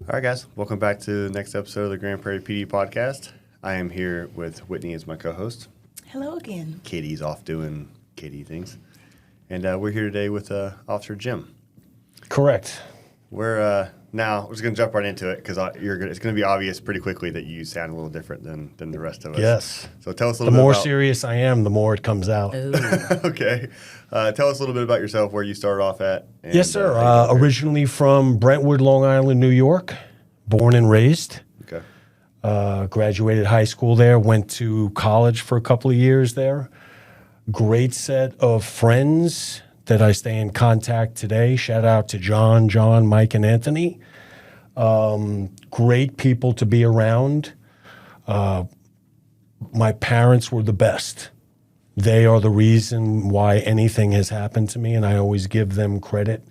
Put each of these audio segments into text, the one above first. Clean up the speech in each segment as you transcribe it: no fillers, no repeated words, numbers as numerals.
All right, guys. Welcome back to the next episode of the Grand Prairie PD podcast. I am here with Whitney as my co-host. Hello again. Katie's off doing Katie things. And we're here today with Officer Jim. Correct. We're just going to jump right into it because it's going to be obvious pretty quickly that you sound a little different than the rest of us. Yes. So tell us a The little bit more about... serious I am, the more it comes out. Okay. Tell us a little bit about yourself, where you started off at. And, Yes, sir. Originally from Brentwood, Long Island, New York. Born and raised. Okay. Graduated high school there. Went to college for a couple of years there. Great set of friends that I stay in contact today. Shout out to John, Mike, and Anthony. Great people to be around. My parents were the best. They are the reason why anything has happened to me, and I always give them credit.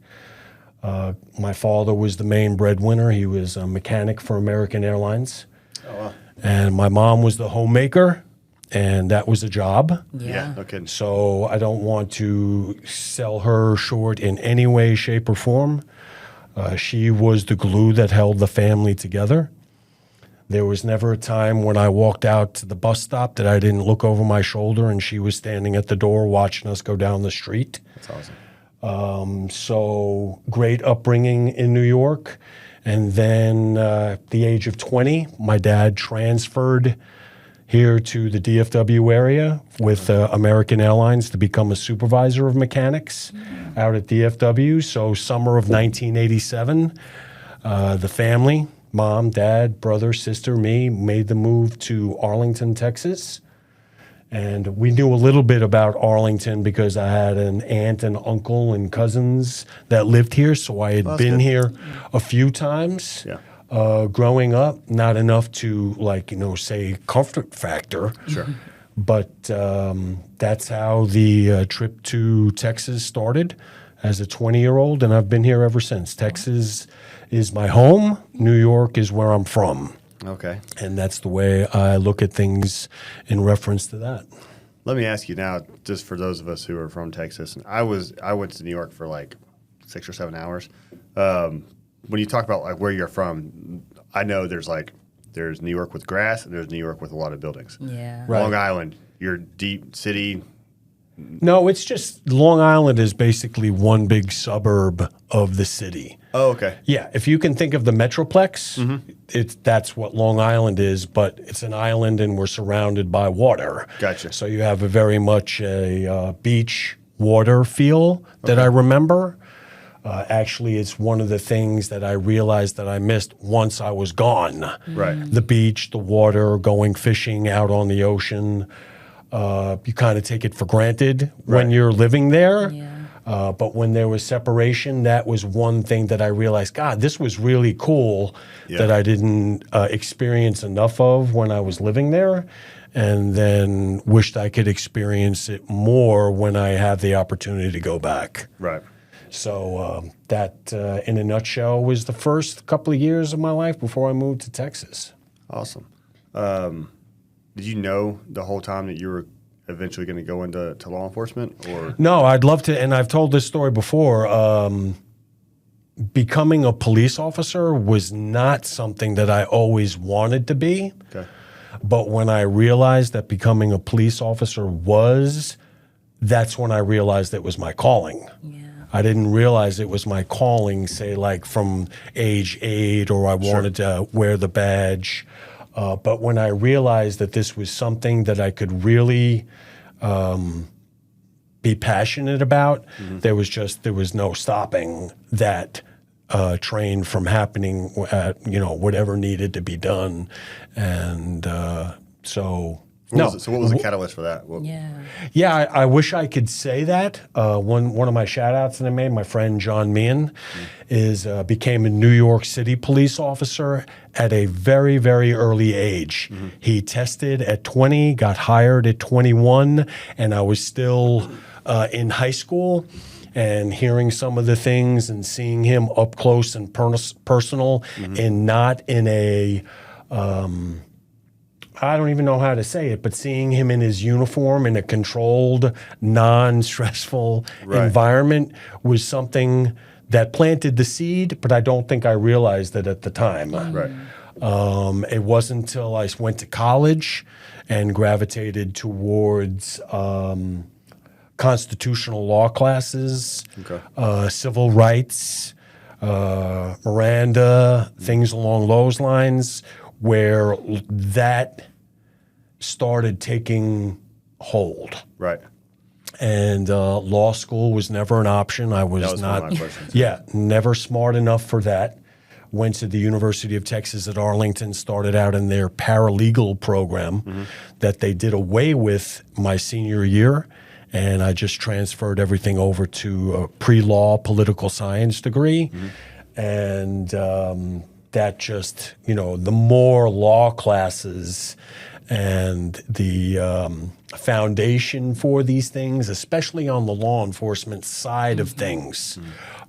My father was the main breadwinner. He was a mechanic for American Airlines. Oh, wow. And my mom was the homemaker, and that was a job. Yeah, no kidding. So I don't want to sell her short in any way, shape, or form. She was the glue that held the family together. There was never a time when I walked out to the bus stop that I didn't look over my shoulder and she was standing at the door watching us go down the street. That's awesome. So great upbringing in New York. And then at the age of 20, my dad transferred here to the DFW area with American Airlines to become a supervisor of mechanics out at DFW. So summer of 1987, the family, mom, dad, brother, sister, me, made the move to Arlington, Texas. And we knew a little bit about Arlington because I had an aunt and uncle and cousins that lived here. So I had been here a few times. Yeah. Growing up, not enough to say comfort factor. Sure. But that's how the trip to Texas started as a 20-year-old, and I've been here ever since. Texas is my home. New York is where I'm from. Okay. And that's the way I look at things in reference to that. Let me ask you now, just for those of us who are from Texas, and I went to New York for like 6 or 7 hours. When you talk about like where you're from, I know there's New York with grass and there's New York with a lot of buildings. Yeah. Right. Long Island, you're deep city. No, it's just Long Island is basically one big suburb of the city. Oh, okay. Yeah, if you can think of the Metroplex, that's what Long Island is, but it's an island and we're surrounded by water. Gotcha. So you have a very much a beach water feel that I remember. Actually, it's one of the things that I realized that I missed once I was gone. Right. The beach, the water, going fishing out on the ocean. You kind of take it for granted when you're living there. Yeah. But when there was separation, that was one thing that I realized, God, this was really cool that I didn't experience enough of when I was living there. And then wished I could experience it more when I have the opportunity to go back. Right. So that, in a nutshell, was the first couple of years of my life before I moved to Texas. Awesome. Did you know the whole time that you were eventually going to go into law enforcement? Or No, I'd love to, and I've told this story before. Becoming a police officer was not something that I always wanted to be. Okay. But when I realized that becoming a police officer that's when I realized it was my calling. Yeah. I didn't realize it was my calling, say, like from age 8, or I wanted to wear the badge. But when I realized that this was something that I could really be passionate about, there was no stopping that train from happening at, whatever needed to be done. And so... What was the catalyst for that? Yeah, I wish I could say that. One of my shout-outs that I made, my friend John Meehan, became a New York City police officer at a very, very early age. He tested at 20, got hired at 21, and I was still in high school. And hearing some of the things and seeing him up close and personal, and not in a... I don't even know how to say it, but seeing him in his uniform in a controlled, non-stressful environment was something that planted the seed, but I don't think I realized it at the time. Right. It wasn't until I went to college and gravitated towards constitutional law classes, civil rights, Miranda, things along those lines, where that started taking hold. Right. And law school was never an option. I was, That was not, one of my questions. never smart enough for that. Went to the University of Texas at Arlington, started out in their paralegal program that they did away with my senior year. And I just transferred everything over to a pre-law political science degree. And that just, the more law classes and the foundation for these things, especially on the law enforcement side of things.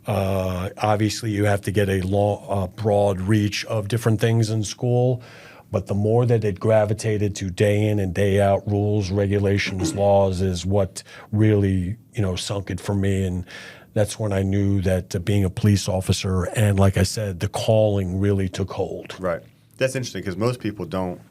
Obviously, you have to get a broad reach of different things in school, but the more that it gravitated to day in and day out rules, regulations, laws is what really, sunk it for me. And that's when I knew that being a police officer and, like I said, the calling really took hold. Right. That's interesting because most people don't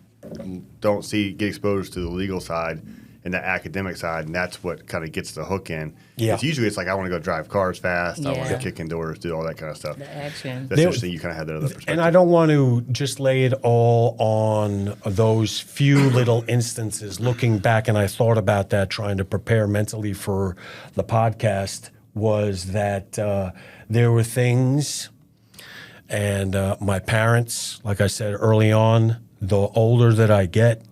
get exposed to the legal side and the academic side, and that's what kind of gets the hook in. Yeah. Usually it's like, I want to go drive cars fast, I want to Yeah. kick in doors, do all that kind of stuff. The action. That's interesting. You kind of had that other perspective. And I don't want to just lay it all on those few little instances. Looking back, and I thought about that trying to prepare mentally for the podcast, was that there were things, and my parents, like I said early on, the older that I get,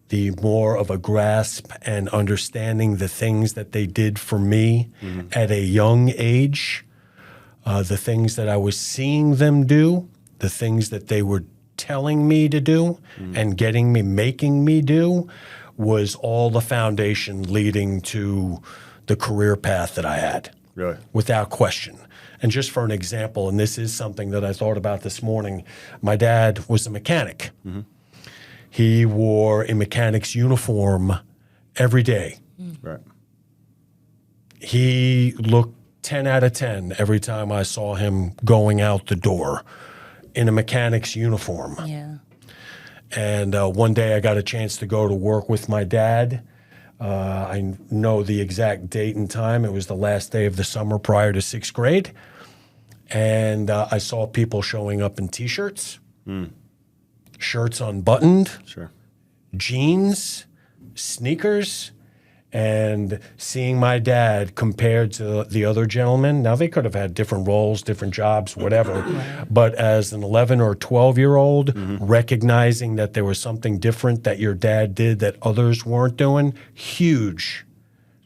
the more of a grasp and understanding the things that they did for me at a young age, the things that I was seeing them do, the things that they were telling me to do and making me do, was all the foundation leading to the career path that I had. Really? Without question. And just for an example, and this is something that I thought about this morning, my dad was a mechanic. He wore a mechanic's uniform every day. Right. He looked 10 out of 10 every time I saw him going out the door in a mechanic's uniform. Yeah. And one day I got a chance to go to work with my dad. I know the exact date and time. It was the last day of the summer prior to 6th grade. And I saw people showing up in T-shirts, shirts unbuttoned, Sure. jeans, sneakers, and seeing my dad compared to the other gentlemen. Now, they could have had different roles, different jobs, whatever. But as an 11 or 12-year-old, recognizing that there was something different that your dad did that others weren't doing, huge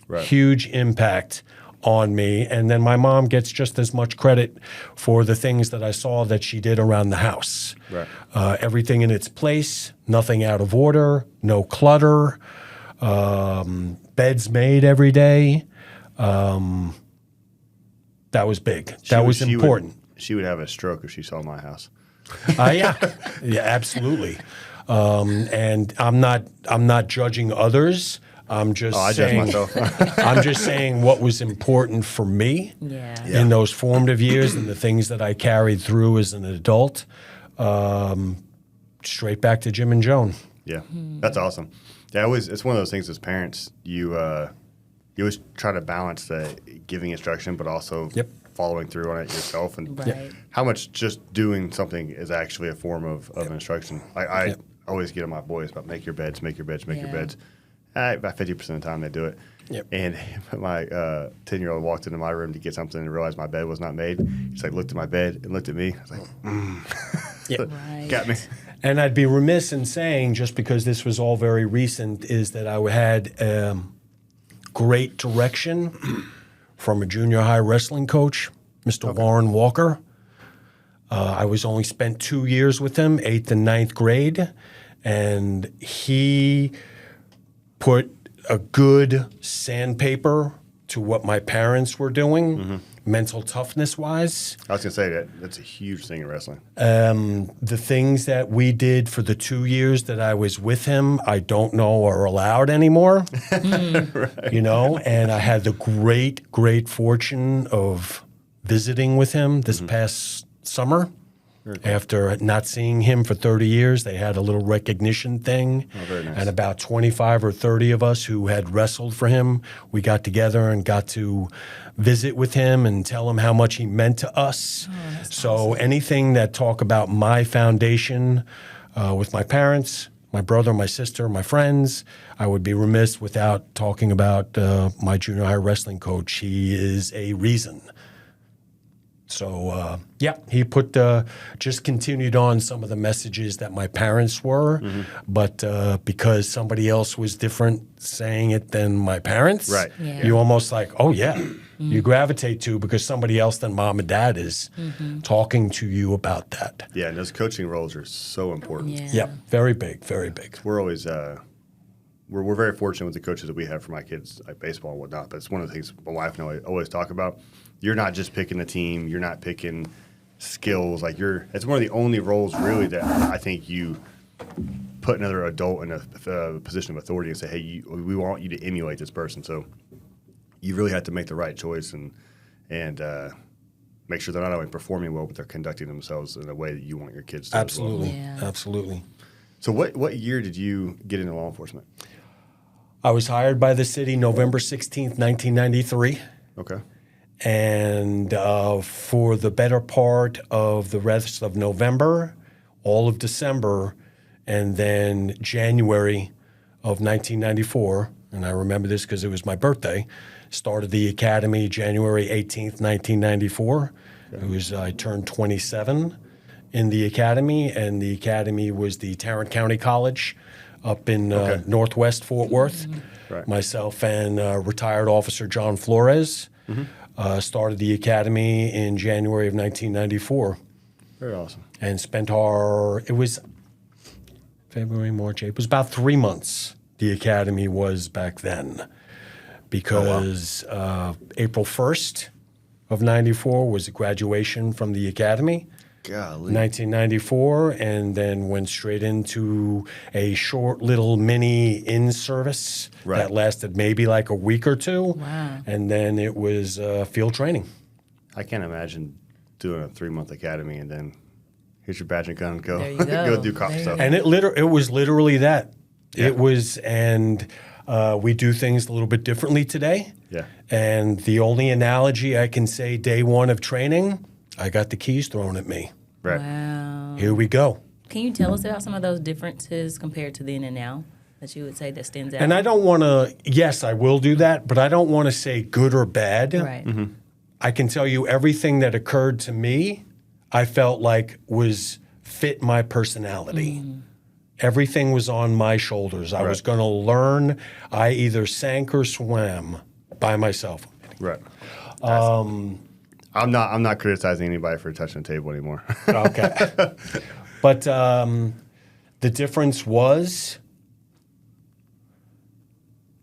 impact on me. And then my mom gets just as much credit for the things that I saw that she did around the house. Right. Everything in its place, nothing out of order, no clutter, beds made every day. That was big. That was important. She would have a stroke if she saw my house. Yeah, absolutely. And I'm not judging others. I'm just I judge saying. myself. I'm just saying what was important for me Yeah. in those formative years and the things that I carried through as an adult. Straight back to Jim and Joan. Yeah, that's awesome. Yeah, it's one of those things as parents, you always try to balance the giving instruction, but also following through on it yourself, and Right. how much just doing something is actually a form of instruction. I always get on my boys about make your beds, make your beds, make your Yeah. beds. About 50% of the time they do it. Yep. And my 10-year-old walked into my room to get something and realized my bed was not made. He's like, looked at my bed and looked at me. I was like, Right. got me. And I'd be remiss in saying, just because this was all very recent, is that I had great direction from a junior high wrestling coach, Mr. Warren Walker. I was only spent 2 years with him, 8th and 9th grade, and he put a good sandpaper to what my parents were doing, mental toughness-wise. I was going to say that's a huge thing in wrestling. The things that we did for the 2 years that I was with him, I don't know are allowed anymore. Right. And I had the great fortune of visiting with him this past summer. After not seeing him for 30 years, they had a little recognition thing. Oh, very nice. And about 25 or 30 of us who had wrestled for him, we got together and got to visit with him and tell him how much he meant to us. So anything that talk about my foundation with my parents, my brother, my sister, my friends, I would be remiss without talking about my junior high wrestling coach. He is a reason. So, he put just continued on some of the messages that my parents were, but because somebody else was different saying it than my parents, Right. Yeah. you almost like, oh, yeah, you gravitate to because somebody else than mom and dad is talking to you about that. Yeah, and those coaching roles are so important. Yeah. Yep, very big, very big. We're always we're very fortunate with the coaches that we have for my kids, like baseball and whatnot. But it's one of the things my wife and I always talk about. You're not just picking a team. You're not picking skills. Like it's one of the only roles really that I think you put another adult in a position of authority and say, hey, we want you to emulate this person. So you really have to make the right choice and make sure they're not only performing well, but they're conducting themselves in a way that you want your kids to. Absolutely, Yeah. absolutely. So what year did you get into law enforcement? I was hired by the city November 16th, 1993. Okay. And for the better part of the rest of November, all of December, and then January of 1994, and I remember this because it was my birthday, started the academy January 18th, 1994. I turned 27 in the academy, and the academy was the Tarrant County College up in Northwest Fort Worth. Right. Myself and retired officer John Flores started the academy in January of 1994 Very awesome. and spent it was February, March, April. It was about 3 months the academy was back then because April 1st of 94 was a graduation from the academy. Golly. 1994, and then went straight into a short little mini in-service that lasted maybe like a week or two. Wow. And then it was field training. I can't imagine doing a 3-month academy and then here's your badge and gun and go There you go. go do cop There you stuff. go. And it was literally that. Yeah. It was, and we do things a little bit differently today. Yeah. And the only analogy I can say day one of training, I got the keys thrown at me. Right. Wow. Here we go. Can you tell us about some of those differences compared to then and now that you would say that stands out? And I don't want to, yes, I will do that, but I don't want to say good or bad. Right. I can tell you everything that occurred to me, I felt like fit my personality. Everything was on my shoulders. I was going to learn. I either sank or swam by myself. Right. I'm not criticizing anybody for touching the table anymore. Okay. But the difference was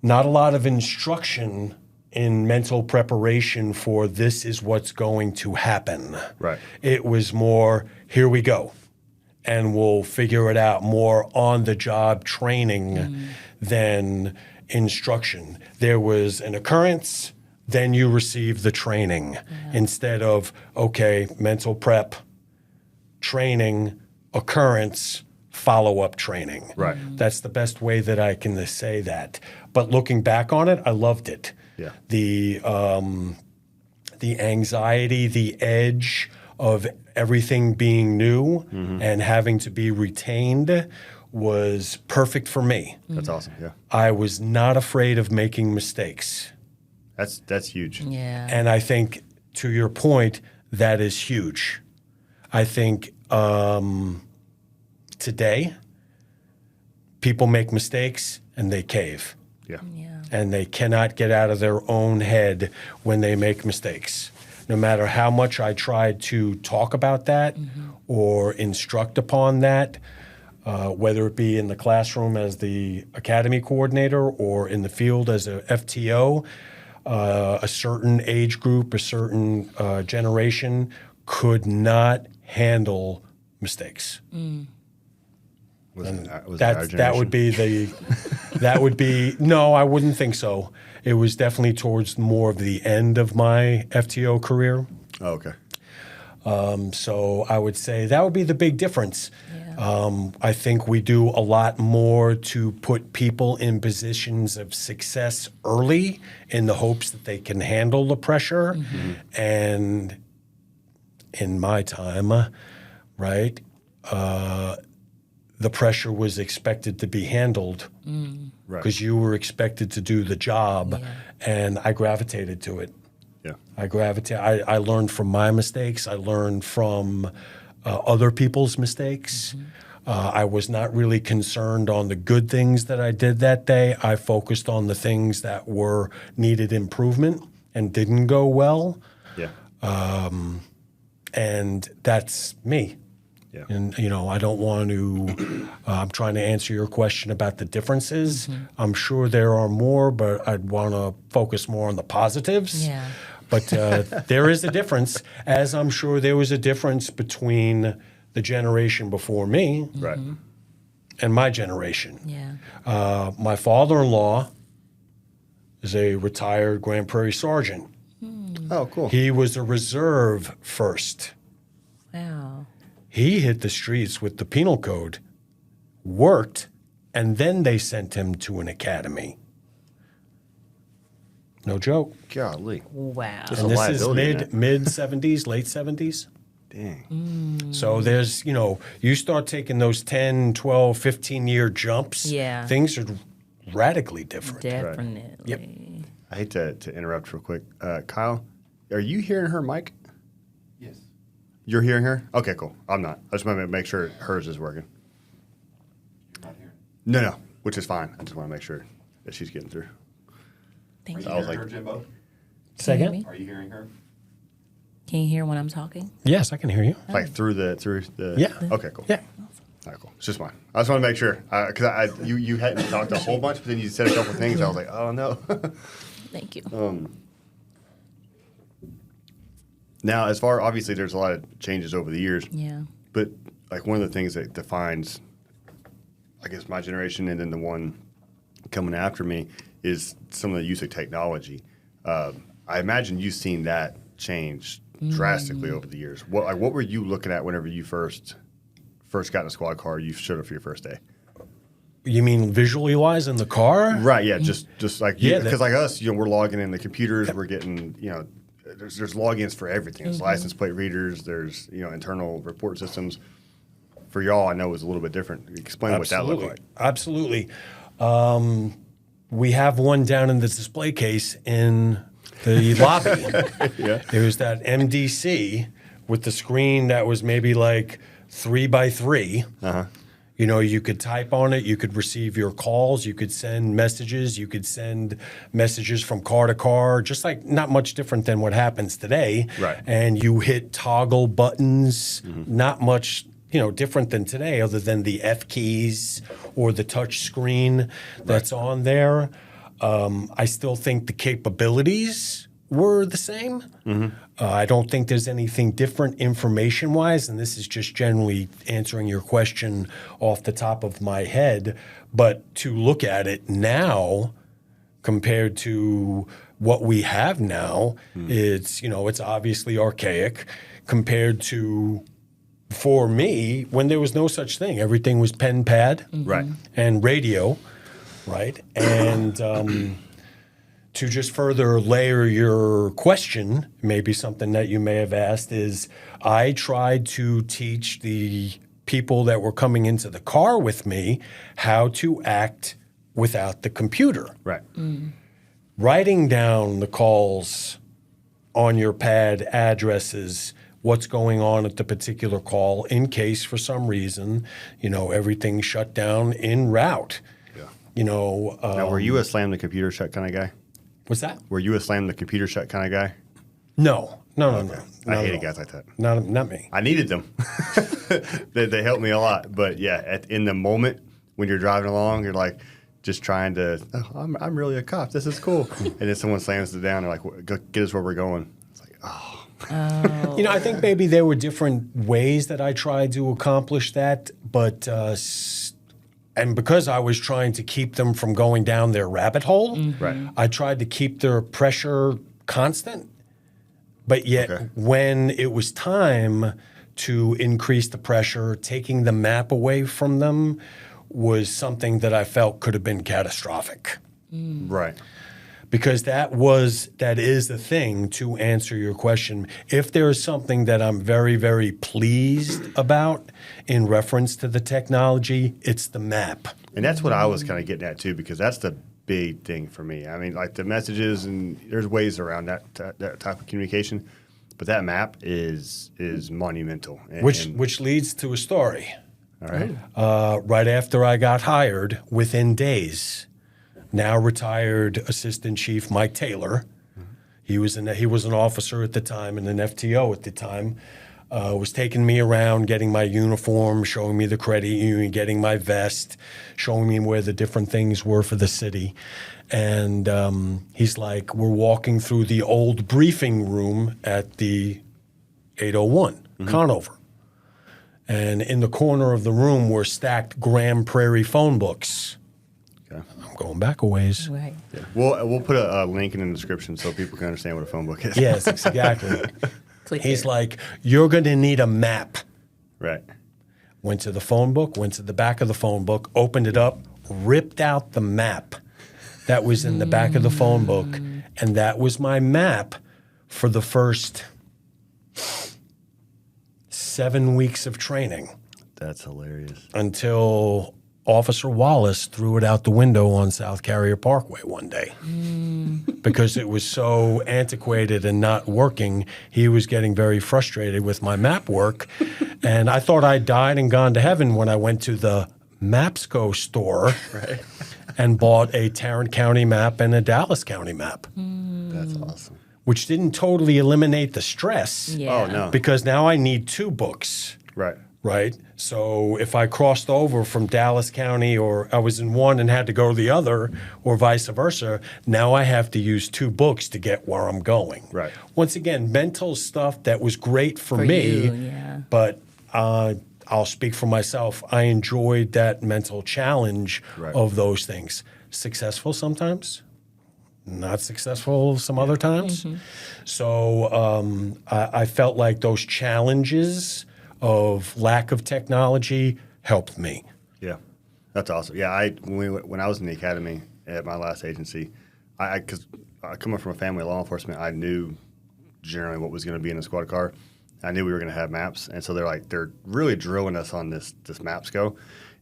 not a lot of instruction in mental preparation for this is what's going to happen. Right. It was more, here we go. And we'll figure it out, more on-the-job training than instruction. There was an occurrence, then you receive the training instead of, okay, mental prep, training, occurrence, follow-up training. Right. That's the best way that I can say that. But looking back on it, I loved it. Yeah. The anxiety, the edge of everything being new and having to be retained was perfect for me. That's awesome. Yeah. I was not afraid of making mistakes. That's huge. Yeah. And I think, to your point, that is huge. I think today, people make mistakes and they cave. Yeah. Yeah. And they cannot get out of their own head when they make mistakes. No matter how much I tried to talk about that or instruct upon that, whether it be in the classroom as the academy coordinator or in the field as a FTO, a certain age group, a certain generation could not handle mistakes. Was it our That generation? would be that would be, no, I wouldn't think so. It was definitely towards more of the end of my FTO career. Oh, okay. So I would say that would be the big difference. Yeah. I think we do a lot more to put people in positions of success early in the hopes that they can handle the pressure. And in my time, right, the pressure was expected to be handled Right. because you were expected to do the job, Yeah. and I gravitated to it. Yeah. I learned from my mistakes. I learned from other people's mistakes. I was not really concerned on the good things that I did that day. I focused on the things that were needed improvement and didn't go well. Yeah. And that's me. Yeah. And, you know, I don't want to, I'm trying to answer your question about the differences. I'm sure there are more, but I'd want to focus more on the positives. Yeah. But there is a difference, as I'm sure there was a difference between the generation before me Right. and my generation. Yeah. My father-in-law is a retired Grand Prairie sergeant. Oh, cool. He was a reserve first. Wow. He hit the streets with the penal code, worked, and then they sent him to an academy. No joke. Golly. Wow. Just And a this is liability, isn't it? mid 70s, late 70s. Dang. So there's, you know, you start taking those 10, 12, 15-year jumps, Yeah. things are radically different. Definitely. Yep. I hate to interrupt real quick. Kyle, are you hearing her mic? Yes. You're hearing her? Okay, cool. I'm not. I just want to make sure hers is working. You're not hearing. No, which is fine. I just want to make sure that she's getting through. Thank Are you. you I was hearing like- her, Jimbo? Can you hear Second? me? Are you hearing her? Can you hear when I'm talking? Yes, I can hear you. Like through the Yeah. Okay, cool. Yeah. All right, cool. It's just mine. I just want to make sure because you hadn't talked a whole bunch, but then you said a couple things. I was like, oh no. Thank you. Now, as far obviously, there's a lot of changes over the years, Yeah. but like one of the things that defines, I guess, my generation and then the one coming after me is some of the use of technology. I imagine you've seen that change drastically over the years. What were you looking at whenever you first got in a squad car? You showed up for your first day. You mean visually wise in the car? Right. Yeah. Just like Yeah, because like us, you know, we're logging in the computers. We're getting there's logins for everything. There's license plate readers. There's internal report systems. For y'all, I know it was a little bit different. Explain what that looked like. Absolutely. We have one down in the display case in the lobby. Yeah. There was that MDC with the screen that was maybe like 3 by 3. You know, you could type on it, you could receive your calls, you could send messages, you could send messages from car to car, just like not much different than what happens today. Right. And you hit toggle buttons, not much, different than today other than the F keys or the touch screen that's on there. I still think the capabilities were the same. I don't think there's anything different information-wise, and this is just generally answering your question off the top of my head. But to look at it now compared to what we have now, it's obviously archaic compared to, for me, when there was no such thing. Everything was pen pad Right. and radio, right? And to just further layer your question, maybe something that you may have asked is, I tried to teach the people that were coming into the car with me how to act without the computer. Right. Writing down the calls on your pad, addresses, what's going on at the particular call in case for some reason, everything's shut down en route. Yeah. Now, Now, were you a slam the computer shut kind of guy? what's that? Were you a slam the computer shut kind of guy? No. I hated no. guys like that. Not me. I needed them. they helped me a lot. But yeah, in the moment when you're driving along, you're like just trying to, I'm really a cop. This is cool. And then someone slams it down. They're like, go, get us where we're going. It's like, oh. I think maybe there were different ways that I tried to accomplish that, but and because I was trying to keep them from going down their rabbit hole, Right. I tried to keep their pressure constant. But yet, Okay. when it was time to increase the pressure, taking the map away from them was something that I felt could have been catastrophic. Right. Because that is the thing, to answer your question. If there is something that I'm very, very pleased about in reference to the technology, it's the map. And that's what I was kind of getting at too, because that's the big thing for me. I mean, like the messages, and there's ways around that type of communication, but that map is monumental. And, Which leads to a story. all right. Right after I got hired, within days, now retired Assistant Chief Mike Taylor, he was an officer at the time and an FTO at the time, was taking me around, getting my uniform, showing me the credit union, getting my vest, showing me where the different things were for the city. And he's like, we're walking through the old briefing room at the 801 Conover. And in the corner of the room were stacked Graham Prairie phone books. Okay. I'm going back a ways. Right. Yeah. We'll put a link in the description so people can understand what a phone book is. Yes, exactly. Click He's there. like, you're going to need a map. Right. Went to the phone book, went to the back of the phone book, opened it up, ripped out the map that was in the back of the phone book. And that was my map for the first 7 weeks of training That's hilarious. until Officer Wallace threw it out the window on South Carrier Parkway one day. Because it was so antiquated and not working. He was getting very frustrated with my map work. And I thought I'd died and gone to heaven when I went to the Mapsco store and bought a Tarrant County map and a Dallas County map, That's awesome. which didn't totally eliminate the stress. Yeah. Oh, no. Because now I need 2 books. Right. Right. So if I crossed over from Dallas County, or I was in one and had to go to the other, or vice versa, now I have to use 2 books to get where I'm going. Right. Once again, mental stuff that was great for For me, you, yeah. but I'll speak for myself. I enjoyed that mental challenge Right. of those things. Successful sometimes, not successful some other times. So I felt like those challenges of lack of technology helped me. Yeah, that's awesome. Yeah, when I was in the academy at my last agency, because I come up from a family of law enforcement, I knew generally what was going to be in a squad car. I knew we were going to have maps, and so they're really drilling us on this Mapsco,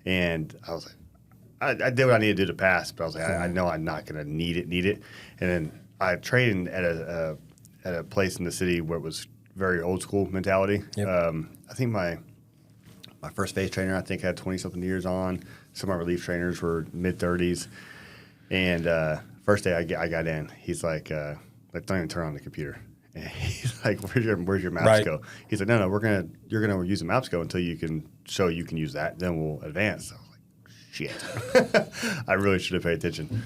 and I was like, I did what I needed to do to pass, but I was like, I know I'm not going to need it, and then I trained at a place in the city where it was very old school mentality. Yep. I think my first phase trainer, I think, had 20-something years on. Some of my relief trainers were mid-30s. And first day I got in, he's like, don't even turn on the computer. And he's like, where's your maps Right. go? He's like, no, you're gonna use a maps go until you can show you can use that. Then we'll advance. I was like, shit. I really should have paid attention.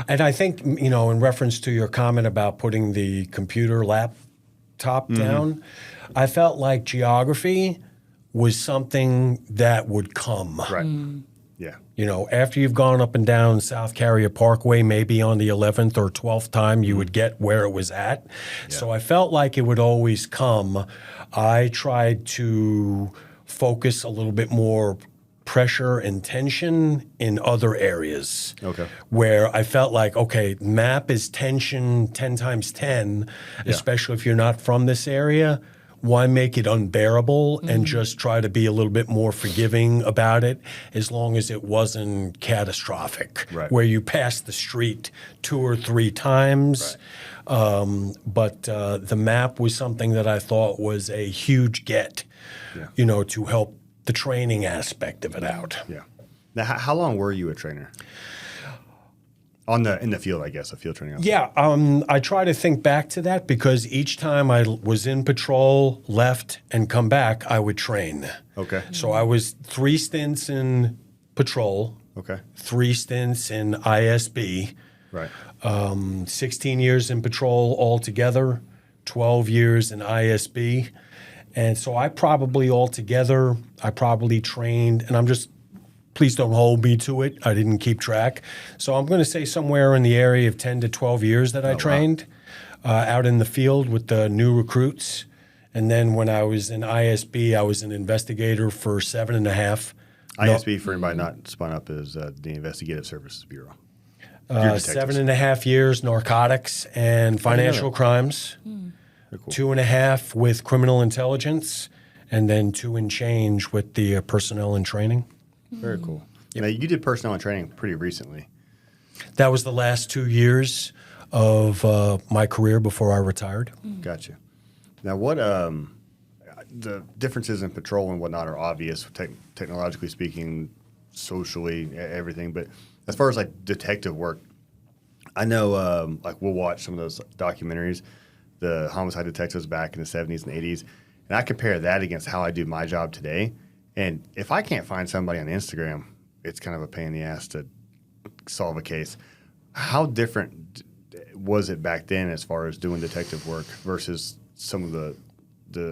And I think, in reference to your comment about putting the computer laptop down, I felt like geography was something that would come. Right. Yeah. After you've gone up and down South Carrier Parkway, maybe on the 11th or 12th time, you would get where it was at. So I felt like it would always come. I tried to focus a little bit more pressure and tension in other areas. Okay. Where I felt like, okay, map is tension 10 times 10, especially if you're not from this area. Why make it unbearable and just try to be a little bit more forgiving about it, as long as it wasn't catastrophic, Right. where you passed the street 2 or 3 times. But the map was something that I thought was a huge get, to help the training aspect of it out. Yeah. Now, how long were you a trainer? In the field, I guess, a field training officer. Yeah, I try to think back to that because each time I was in patrol, left, and come back, I would train. Okay. So I was 3 stints in patrol, Okay. 3 stints in ISB, Right. 16 years in patrol altogether, 12 years in ISB. And so I probably trained, and please don't hold me to it. I didn't keep track. So I'm going to say somewhere in the area of 10 to 12 years that I trained. out in the field with the new recruits. And then when I was in ISB, I was an investigator for 7.5. ISB, for anybody not spun up, is the Investigative Services Bureau. Your detectives. 7.5 years, narcotics and financial crimes. Very cool. 2.5 with criminal intelligence, and then 2 and change with the personnel and training. Very cool. Now, you did personnel and training pretty recently. That was the last 2 years of my career before I retired. Gotcha. Now, what the differences in patrol and whatnot are obvious, technologically speaking, socially, everything. But as far as like detective work, I know like we'll watch some of those documentaries, the homicide detectives back in the 70s and 80s, and I compare that against how I do my job today. And if I can't find somebody on Instagram, it's kind of a pain in the ass to solve a case. How different was it back then as far as doing detective work versus some of the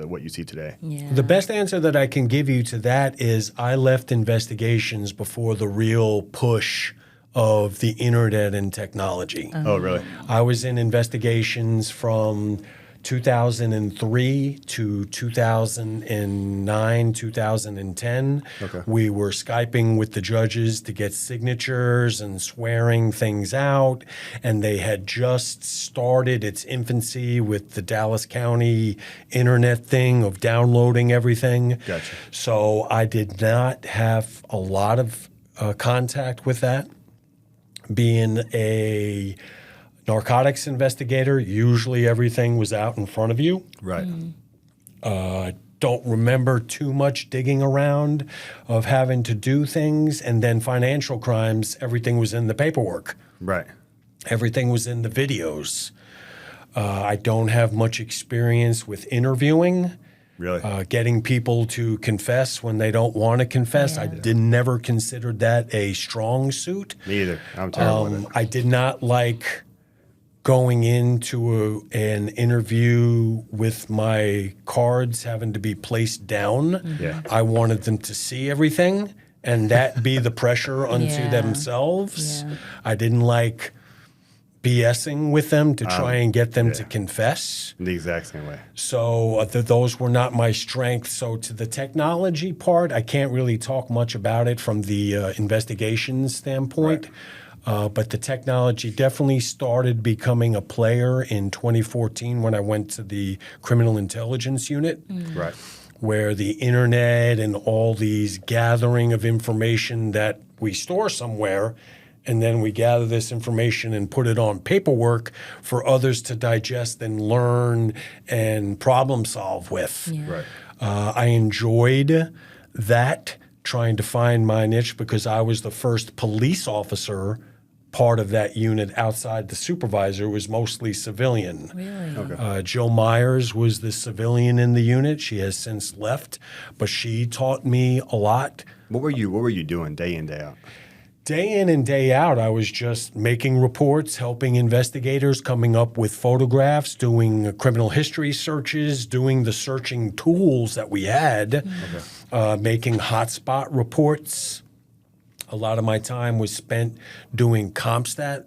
what you see today? Yeah. The best answer that I can give you to that is I left investigations before the real push of the internet and technology. Oh, really? I was in investigations from 2003 to 2009, 2010. Okay. We were Skyping with the judges to get signatures and swearing things out. And they had just started its infancy with the Dallas County internet thing of downloading everything. Gotcha. So I did not have a lot of contact with that. Being a narcotics investigator, usually everything was out in front of you. Right. Don't remember too much digging around of having to do things. And then financial crimes, everything was in the paperwork. Right. Everything was in the videos. I don't have much experience with interviewing. Really? Getting people to confess when they don't want to confess. I never considered that a strong suit. Me either. I'm terrible with it. I did not like going into an interview with my cards having to be placed down. Yeah. I wanted them to see everything and that be the pressure unto Yeah. themselves. Yeah. I didn't like BSing with them to try and get them to yeah. confess. The exact same way. So those were not my strengths. So to the technology part, I can't really talk much about it from the investigation standpoint. But the technology definitely started becoming a player in 2014 when I went to the Criminal Intelligence Unit, Right. where the internet and all these gathering of information that we store somewhere, and then we gather this information and put it on paperwork for others to digest and learn and problem solve with. Yeah. Right. I enjoyed that, trying to find my niche because I was the first police officer part of that unit outside the supervisor was mostly civilian. Really? Okay. Jill Myers was the civilian in the unit. She has since left, but she taught me a lot. What were you doing day in, day out? Day in and day out, I was just making reports, helping investigators, coming up with photographs, doing criminal history searches, doing the searching tools that we had, making hotspot reports. A lot of my time was spent doing CompStat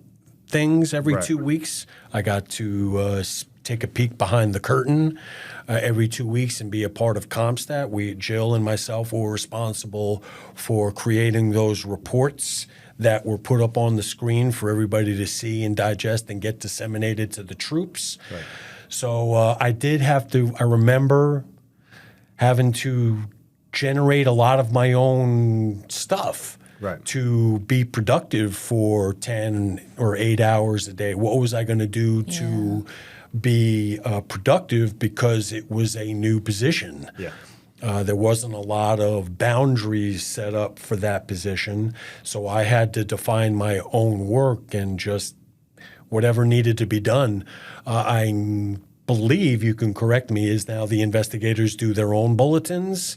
things every Right. 2 weeks. I got to take a peek behind the curtain every 2 weeks and be a part of CompStat. Jill and myself were responsible for creating those reports that were put up on the screen for everybody to see and digest and get disseminated to the troops. Right. So I did have to, I remember having to generate a lot of my own stuff. Right. To be productive for 10 or 8 hours a day. What was I going to do to be productive because it was a new position? Yeah. There wasn't a lot of boundaries set up for that position, so I had to define my own work and just whatever needed to be done. I believe, you can correct me, is now the investigators do their own bulletins.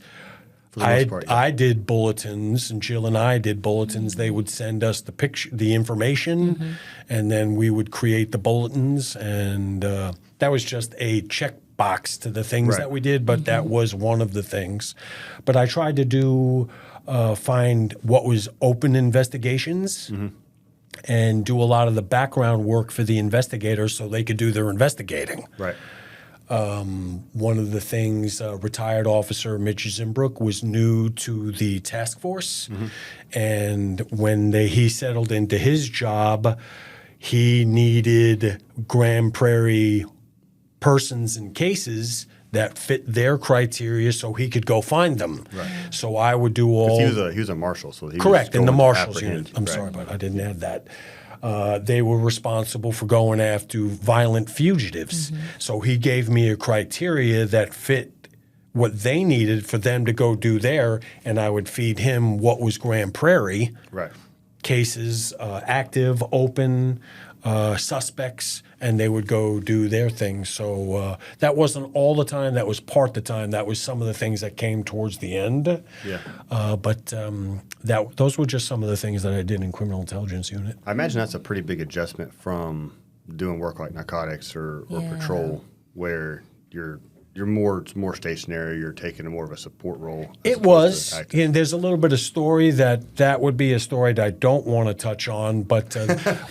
For the most part, yeah. I did bulletins, and Jill and I did bulletins. They would send us the picture, the information, and then we would create the bulletins. And that was just a checkbox to the things Right. that we did, but that was one of the things. But I tried to find what was open investigations and do a lot of the background work for the investigators so they could do their investigating. Right. One of the things, retired officer Mitch Zimbrook was new to the task force, and when he settled into his job, he needed Grand Prairie persons and cases that fit their criteria so he could go find them. Right. So I would do all... He was a marshal, so he Correct, was in the going to Marshals unit. apprehend. I'm Right. sorry, but I didn't add that. They were responsible for going after violent fugitives. So he gave me a criteria that fit what they needed for them to go do there, and I would feed him what was Grand Prairie Right. cases, active, open, suspects, and they would go do their thing. So that wasn't all the time. That was part the time. That was some of the things that came towards the end. Yeah. But those were just some of the things that I did in criminal intelligence unit. I imagine that's a pretty big adjustment from doing work like narcotics or Yeah. patrol, where you're more stationary. You're taking more of a support role. as It opposed was, to tactics. and there's a little bit of story that would be a story that I don't want to touch on. But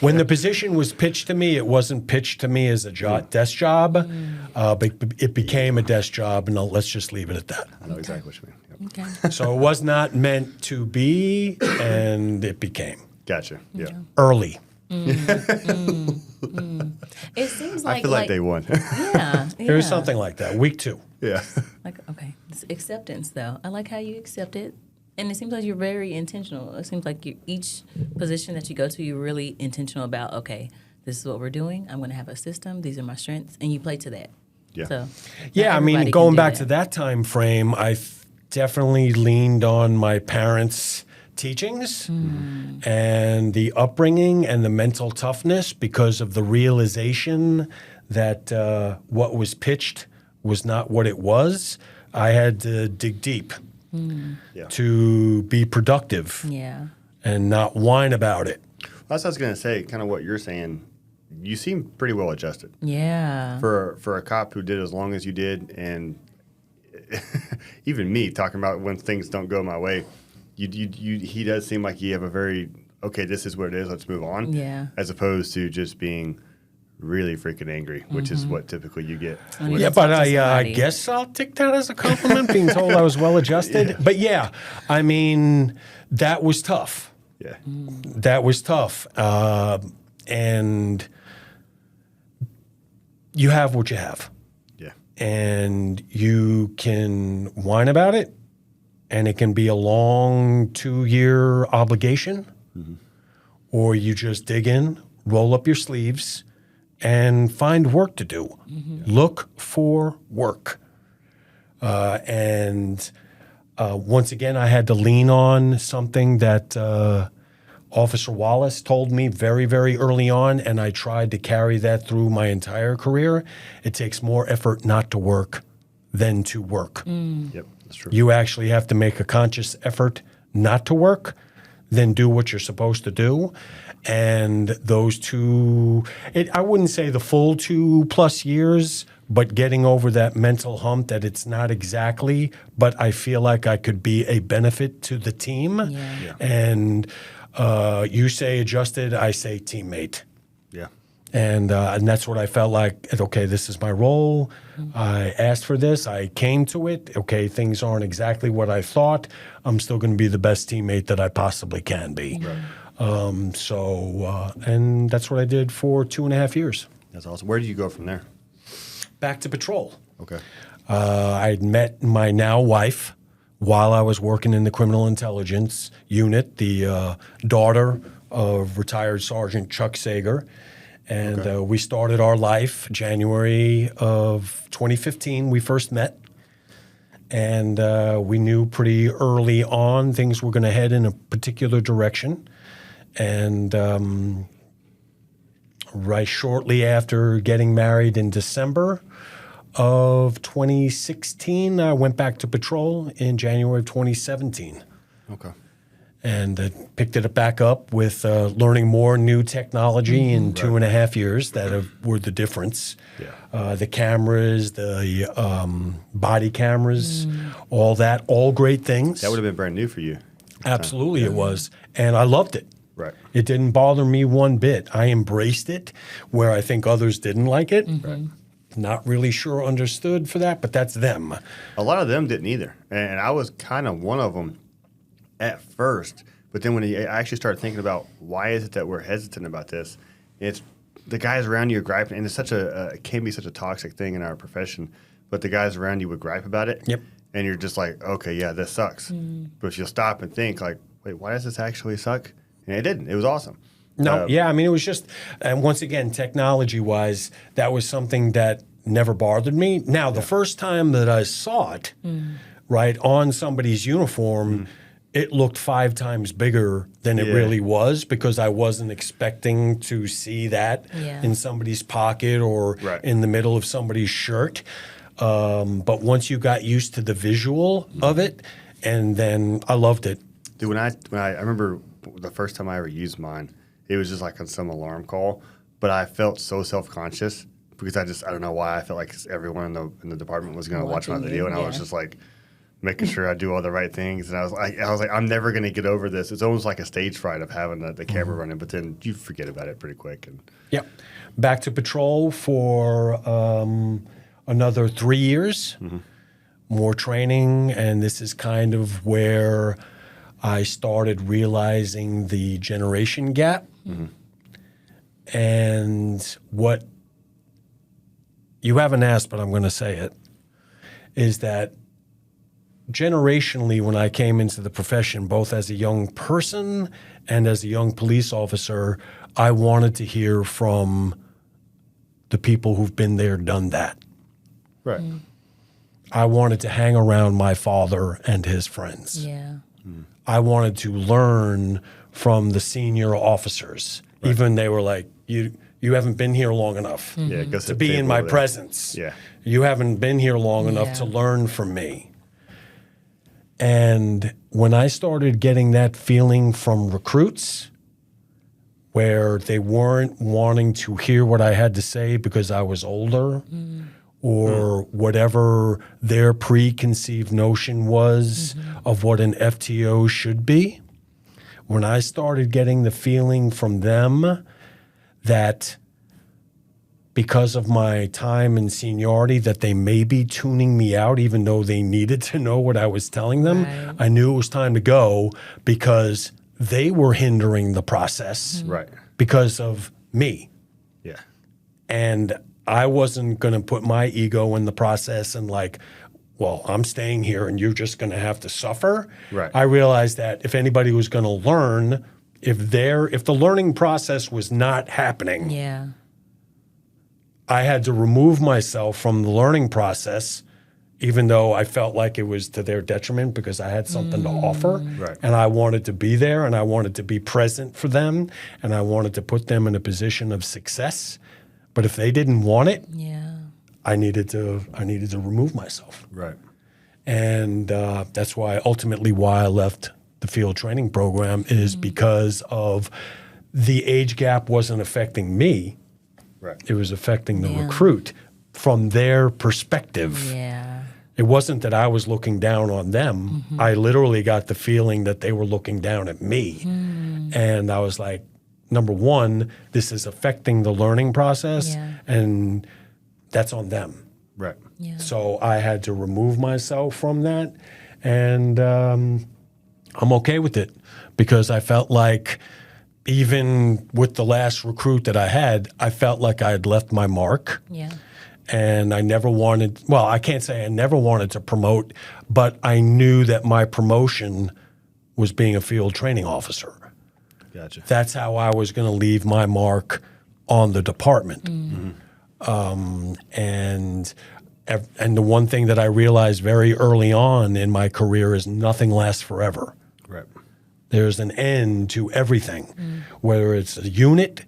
when the position was pitched to me, it wasn't pitched to me as a desk job, but it became a desk job, and let's just leave it at that. I know exactly what you mean. Yep. Okay. So it was not meant to be, and it became Gotcha. Yeah. early. It seems like I feel like they won. Yeah. There was yeah. something like that. Week 2. Yeah. Like, okay, this acceptance though. I like how you accept it, and it seems like you're very intentional. It seems like each position that you go to, you're really intentional about. Okay, this is what we're doing. I'm going to have a system. These are my strengths, and you play to that. Yeah. So, Yeah, not I mean, everybody going can do back to that time frame, I definitely leaned on my parents' teachings and the upbringing and the mental toughness because of the realization that what was pitched was not what it was. I had to dig deep Yeah. to be productive Yeah. and not whine about it. That's what I was going to say, kind of what you're saying. You seem pretty well adjusted. Yeah. For a cop who did as long as you did, and even me talking about when things don't go my way, he does seem like you have a very, okay, this is what it is, let's move on. Yeah. As opposed to just being really freaking angry, which is what typically you get. When you Yeah, just but talk to I somebody. guess I'll take that as a compliment, being told I was well adjusted. But yeah, I mean, that was tough. Yeah. That was tough. And you have what you have. Yeah. And you can whine about it, and it can be a long 2-year obligation, or you just dig in, roll up your sleeves, and find work to do. Look for work. And once again, I had to lean on something that Officer Wallace told me very, very early on, and I tried to carry that through my entire career. It takes more effort not to work than to work. Yep. That's true. You actually have to make a conscious effort not to work, then do what you're supposed to do. And those two, I wouldn't say the full 2+ years, but getting over that mental hump that it's not exactly, but I feel like I could be a benefit to the team. Yeah. And you say adjusted, I say teammate. Yeah. And that's what I felt like. Okay, this is my role. I asked for this. I came to it. Okay, things aren't exactly what I thought. I'm still going to be the best teammate that I possibly can be. And that's what I did for 2.5 years. That's awesome. Where did you go from there? Back to patrol. Okay. I'd met my now wife while I was working in the criminal intelligence unit, the daughter of retired Sergeant Chuck Sager. And we started our life January of 2015. We first met. And we knew pretty early on things were going to head in a particular direction. And right shortly after getting married in December of 2016, I went back to patrol in January of 2017. Okay. And picked it back up with learning more new technology in 2.5 years were the difference. Yeah. The cameras, the body cameras, all that, all great things. That would have been brand new for you. Absolutely it was. And I loved it. Right. It didn't bother me one bit. I embraced it where I think others didn't like it. Right. Not really sure understood for that, but that's them. A lot of them didn't either. And I was kind of one of them at first. But then when I actually started thinking about why is it that we're hesitant about this, it's the guys around you are griping. And it's it can be such a toxic thing in our profession. But the guys around you would gripe about it. Yep. And you're just like, okay, yeah, this sucks. But if you'll stop and think, like, wait, why does this actually suck? And it didn't. It was awesome. No, yeah, I mean, it was just, and once again, technology-wise, that was something that never bothered me. Now, the first time that I saw it, right, on somebody's uniform, it looked 5 times bigger than it really was because I wasn't expecting to see that in somebody's pocket or in the middle of somebody's shirt. But once you got used to the visual of it, and then I loved it. Dude, when I remember the first time I ever used mine, it was just like on some alarm call, but I felt so self-conscious because I don't know why I felt like everyone in the department was going to watch my video, and I was just like making sure I do all the right things, and I was like, I'm never going to get over this. It's almost like a stage fright of having the camera running, but then you forget about it pretty quick. And Yep. Back to patrol for another 3 years, more training, and this is kind of where I started realizing the generation gap. And what you haven't asked, but I'm going to say it, is that generationally, when I came into the profession, both as a young person and as a young police officer, I wanted to hear from the people who've been there, done that. right, I wanted to hang around my father and his friends. Yeah. I wanted to learn from the senior officers, even they were like, you haven't been here long enough yeah, go to sit be in table my over there. presence. Yeah, You haven't been here long enough to learn from me. And when I started getting that feeling from recruits, where they weren't wanting to hear what I had to say because I was older, or whatever their preconceived notion was of what an FTO should be, when I started getting the feeling from them that because of my time and seniority that they may be tuning me out even though they needed to know what I was telling them, Right. I knew it was time to go because they were hindering the process right, because of me. yeah, And I wasn't going to put my ego in the process and like, well, I'm staying here and you're just going to have to suffer. Right. I realized that if anybody was going to learn, if the learning process was not happening, Yeah. I had to remove myself from the learning process, even though I felt like it was to their detriment because I had something to offer. Right. And I wanted to be there and I wanted to be present for them and I wanted to put them in a position of success. But if they didn't want it, Yeah. I needed to remove myself. right, And that's why I left the field training program is because of the age gap wasn't affecting me. right. It was affecting the Yeah. recruit from their perspective. Yeah. It wasn't that I was looking down on them. I literally got the feeling that they were looking down at me. And I was like, number one, this is affecting the learning process, Yeah. and that's on them. Right. Yeah. So I had to remove myself from that, and I'm okay with it because I felt like even with the last recruit that I had, I felt like I had left my mark. Yeah. And I never wanted, well, I can't say I never wanted to promote, but I knew that my promotion was being a field training officer. Gotcha. That's how I was going to leave my mark on the department. And the one thing that I realized very early on in my career is nothing lasts forever. Right. There's an end to everything, whether it's a unit,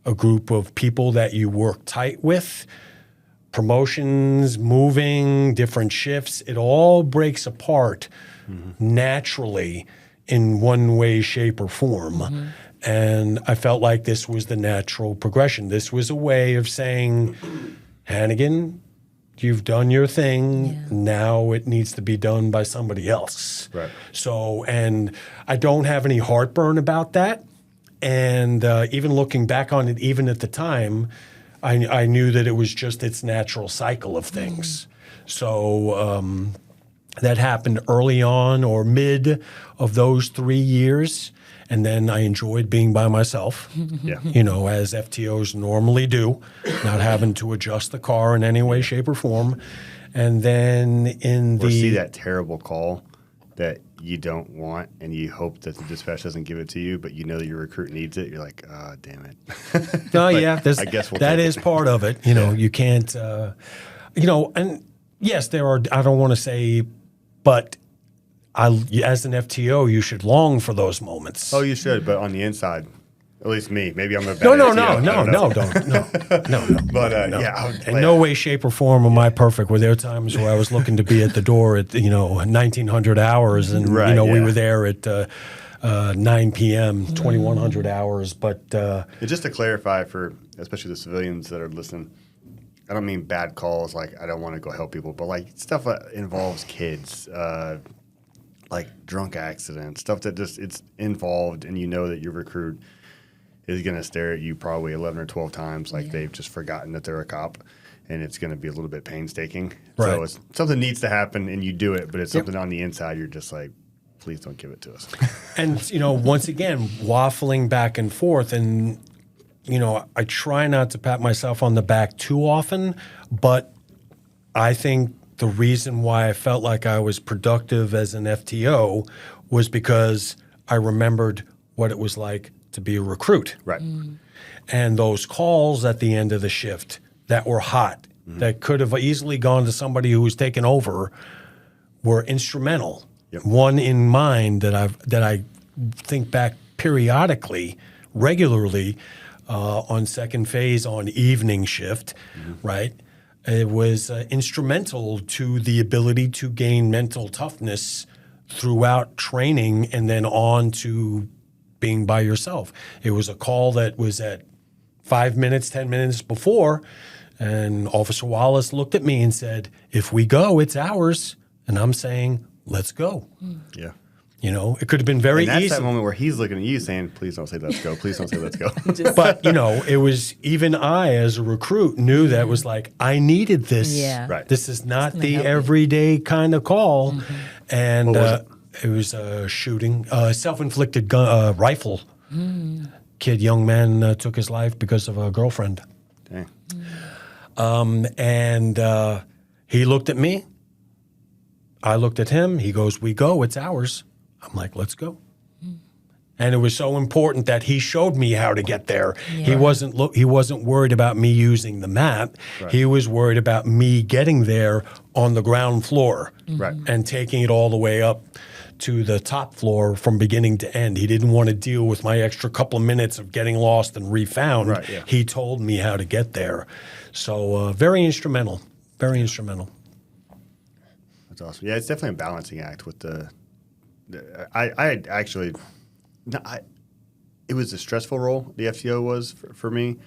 a group of people that you work tight with, promotions, moving, different shifts. It all breaks apart naturally in one way, shape, or form. And I felt like this was the natural progression. This was a way of saying, Hannigan, you've done your thing. Yeah. Now it needs to be done by somebody else. Right. So, and I don't have any heartburn about that. And even looking back on it, even at the time, I knew that it was just its natural cycle of things. So that happened early on or mid of those 3 years. And then I enjoyed being by myself, Yeah. As FTOs normally do, not having to adjust the car in any way, shape, or form. And then Or see that terrible call that you don't want and you hope that the dispatch doesn't give it to you, but you know that your recruit needs it. You're like, oh, damn it. Oh, But yeah. I guess that take is it. part of it. You can't, and yes, there are, I don't want to say, but as an FTO, you should long for those moments. Oh, you should, but on the inside, at least me. Maybe I'm a bad No, FTO, I don't know. no. But In no way, shape, or form am I perfect. Were there times where I was looking to be at the door at 1900 hours, and Right, we yeah. were there at 9 p.m. 2100 hours. But just to clarify for especially the civilians that are listening, I don't mean bad calls like I don't want to go help people, but like stuff that involves kids, like drunk accidents, stuff that just it's involved, and you know that your recruit is going to stare at you probably 11 or 12 times like they've just forgotten that they're a cop, and it's going to be a little bit painstaking. Right. So it's something needs to happen, and you do it, but it's something on the inside you're just like, please don't give it to us. And, once again, waffling back and forth. And, I try not to pat myself on the back too often, but I think the reason why I felt like I was productive as an FTO was because I remembered what it was like to be a recruit. Right. And those calls at the end of the shift that were hot, that could have easily gone to somebody who was taking over, were instrumental. Yep. One in mind that I think back periodically, regularly, on second phase on evening shift, right? It was instrumental to the ability to gain mental toughness throughout training and then on to being by yourself. It was a call that was at 5 minutes, 10 minutes before, and Officer Wallace looked at me and said, "If we go, it's ours." And I'm saying, "Let's go." Yeah. It could have been very And that's easy. that moment where he's looking at you saying, please don't say let's go. Please don't say let's go. But, it was even I as a recruit knew that was like, I needed this. Yeah. Right. This is not gonna the help me. everyday kind of call. And What was it was a shooting, self-inflicted gun, rifle. Young man took his life because of a girlfriend. Dang. And he looked at me. I looked at him. He goes, "We go. It's ours." I'm like, "Let's go." And it was so important that he showed me how to get there. He wasn't worried about me using the map. Right. He was worried about me getting there on the ground floor Right. and taking it all the way up to the top floor from beginning to end. He didn't want to deal with my extra couple of minutes of getting lost and refound. Right, yeah. He told me how to get there. So very instrumental, very instrumental. That's awesome. Yeah, it's definitely a balancing act with I actually, no, it was a stressful role, the FTO was for me.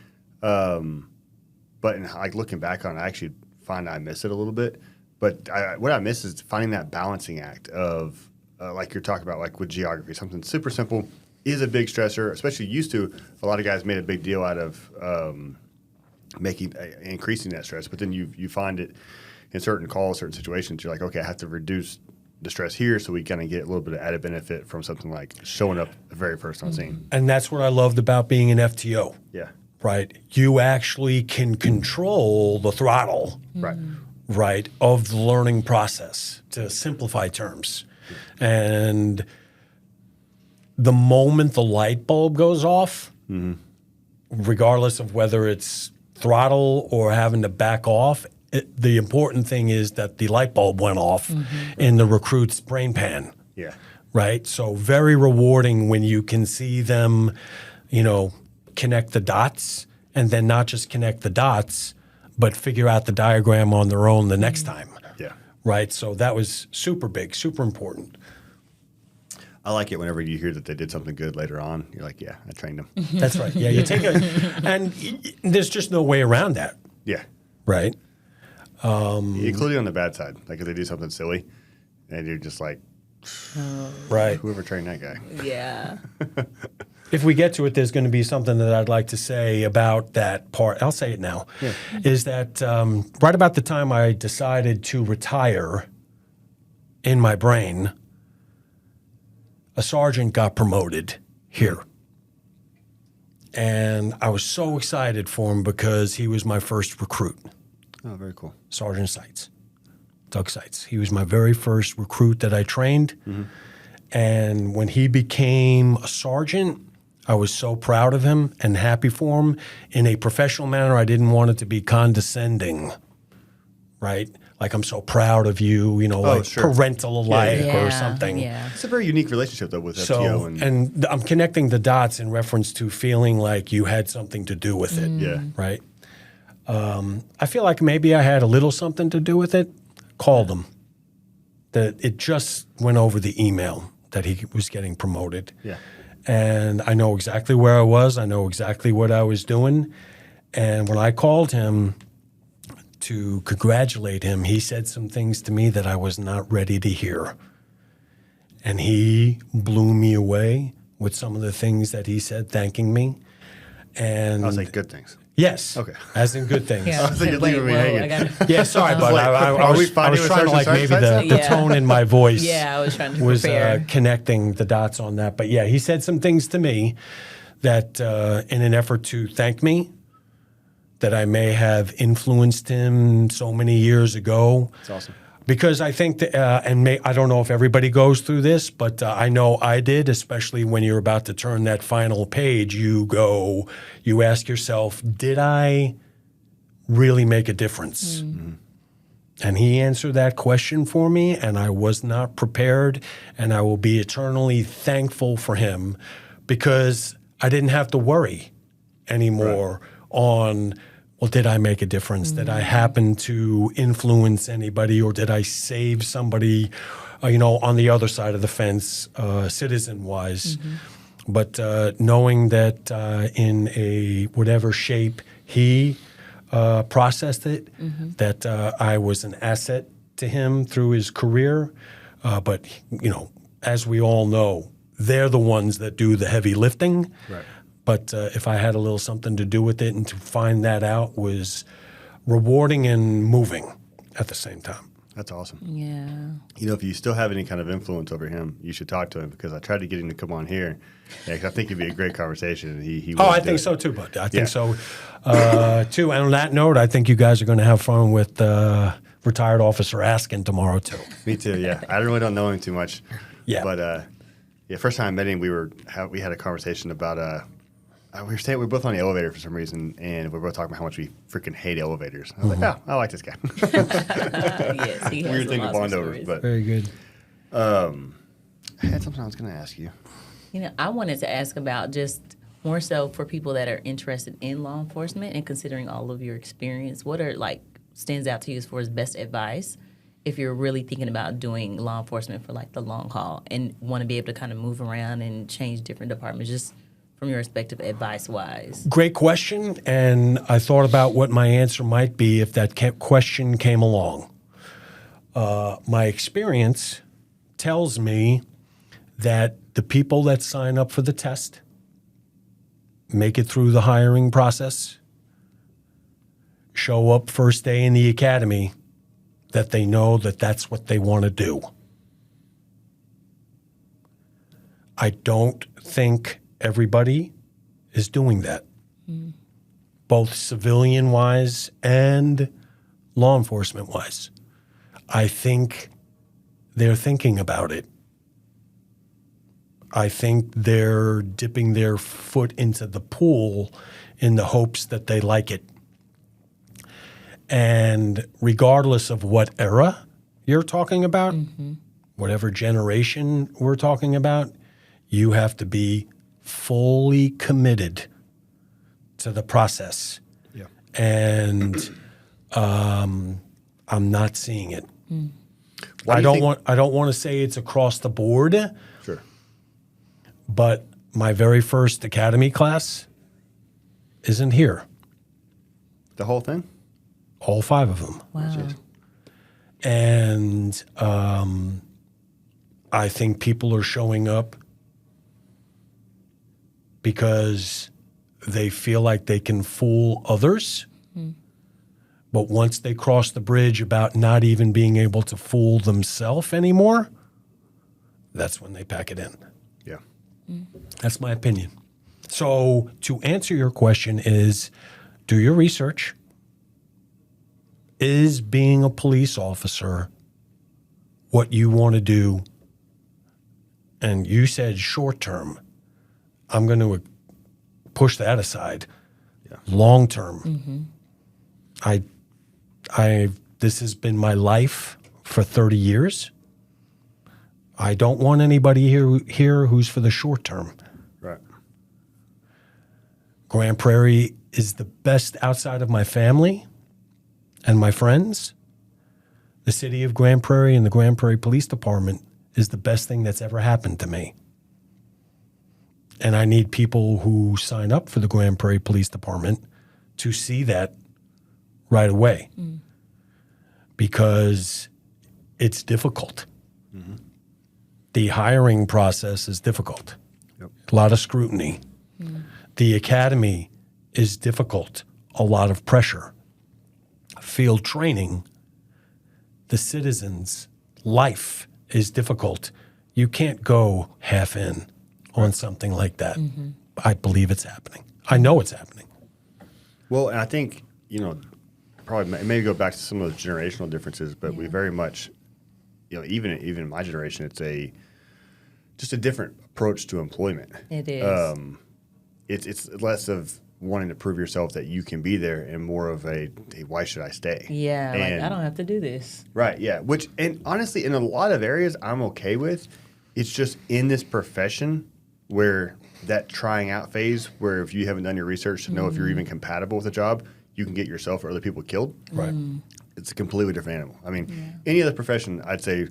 But looking back on it, I actually find I miss it a little bit. But what I miss is finding that balancing act of, like you're talking about, like with geography, something super simple is a big stressor, especially used to. A lot of guys made a big deal out of increasing that stress. But then you find it in certain calls, certain situations, you're like, okay, I have to reduce the stress here so we kind of get a little bit of added benefit from something like showing up the very first on scene. And that's what I loved about being an FTO. Yeah. Right? You actually can control the throttle, Right. right, of the learning process, to simplify terms. And the moment the light bulb goes off, regardless of whether it's throttle or having to back off, the important thing is that the light bulb went off in the recruit's brain pan. Yeah. Right? So very rewarding when you can see them, connect the dots, and then not just connect the dots, but figure out the diagram on their own the next time. Yeah. Right? So that was super big, super important. I like it whenever you hear that they did something good later on. You're like, yeah, I trained them. That's right. Yeah, you take and there's just no way around that. Yeah. Right? Including on the bad side. Like if they do something silly and you're just like, Right. whoever trained that guy. Yeah. if we get to it, there's going to be something that I'd like to say about that part. I'll say it now. Yeah. Is that right about the time I decided to retire in my brain, a sergeant got promoted here. And I was so excited for him because he was my first recruit. Oh, very cool. Sergeant Seitz, Doug Seitz. He was my very first recruit that I trained. Mm-hmm. And when he became a sergeant, I was so proud of him and happy for him. In a professional manner, I didn't want it to be condescending, right? Like, I'm so proud of you, like sure. parental alike Yeah, or something. Yeah. It's a very unique relationship, though, with FTO. So, and I'm connecting the dots in reference to feeling like you had something to do with it, Yeah. right? I feel like maybe I had a little something to do with it. Called him. That it just went over the email that he was getting promoted. Yeah. And I know exactly where I was. I know exactly what I was doing. And when I called him to congratulate him, he said some things to me that I was not ready to hear. And he blew me away with some of the things that he said, thanking me. And I was like, good things. yes, Okay. as in good things. Yeah. I was thinking, Wait, leaving me whoa, hanging. I gotta, Yeah, sorry, but like, I are we was finding a trying to like search and maybe search the Yeah. tone in my voice. yeah, I was trying to was prepare. connecting the dots on that. But yeah, he said some things to me that in an effort to thank me, that I may have influenced him so many years ago. That's awesome. Because I think that, I don't know if everybody goes through this, but I know I did, especially when you're about to turn that final page, you ask yourself, did I really make a difference? Mm-hmm. And he answered that question for me, and I was not prepared, and I will be eternally thankful for him because I didn't have to worry anymore on, well, did I make a difference? Did I happen to influence anybody, or did I save somebody, on the other side of the fence, citizen-wise? Mm-hmm. But knowing that in a whatever shape he processed it, that I was an asset to him through his career. But, as we all know, they're the ones that do the heavy lifting. Right. But if I had a little something to do with it, and to find that out was rewarding and moving at the same time. That's awesome. Yeah. If you still have any kind of influence over him, you should talk to him, because I tried to get him to come on here. Yeah, 'cause I think it'd be a great conversation. He I think so too, bud. I think so too. And on that note, I think you guys are going to have fun with retired officer Askin tomorrow too. Me too. Yeah, I really don't know him too much. Yeah. But first time I met him, we had a conversation about we were both on the elevator for some reason, and we were both talking about how much we freaking hate elevators. I was like, I like this guy. Yes, he has Weird thing to some bond awesome over, stories. but Very good. I had something I was going to ask you. I wanted to ask about just more so for people that are interested in law enforcement and considering all of your experience, what are stands out to you as far as best advice if you're really thinking about doing law enforcement for the long haul and want to be able to kind of move around and change different departments, just from your respective advice-wise? Great question, and I thought about what my answer might be if that question came along. My experience tells me that the people that sign up for the test make it through the hiring process, show up first day in the academy, that they know that that's what they want to do. I don't think everybody is doing that, both civilian-wise and law enforcement-wise. I think they're thinking about it. I think they're dipping their foot into the pool in the hopes that they like it. And regardless of what era you're talking about, whatever generation we're talking about, you have to be fully committed to the process. Yeah. And I'm not seeing it. Why I do you don't want to say it's across the board, Sure. but my very first academy class isn't here. The whole thing? All 5 of them. Wow. And I think people are showing up because they feel like they can fool others. But once they cross the bridge about not even being able to fool themselves anymore, that's when they pack it in. Yeah. That's my opinion. So to answer your question is, do your research. Is being a police officer what you want to do? And you said short term. I'm going to push that aside. Yeah. Long term. This has been my life for 30 years. I don't want anybody here who's for the short term. Right. Grand Prairie is the best outside of my family and my friends. The city of Grand Prairie and the Grand Prairie Police Department is the best thing that's ever happened to me. And I need people who sign up for the Grand Prairie Police Department to see that right away. Because it's difficult. The hiring process is difficult. Yep. A lot of scrutiny. The academy is difficult. A lot of pressure. Field training, the citizens' life is difficult. You can't go half in on something like that. I believe it's happening. I know it's happening. Well, and I think, probably maybe go back to some of those generational differences, but we very much, even in my generation, it's just a different approach to employment. It is. It's less of wanting to prove yourself that you can be there and more of a, hey, why should I stay? Yeah, And, like I don't have to do this. Right, yeah. Which, and honestly, in a lot of areas, I'm okay with. It's just in this profession where that trying out phase, where if you haven't done your research to know if you're even compatible with a job, you can get yourself or other people killed. Right. It's a completely different animal. I mean, any other profession, I'd say,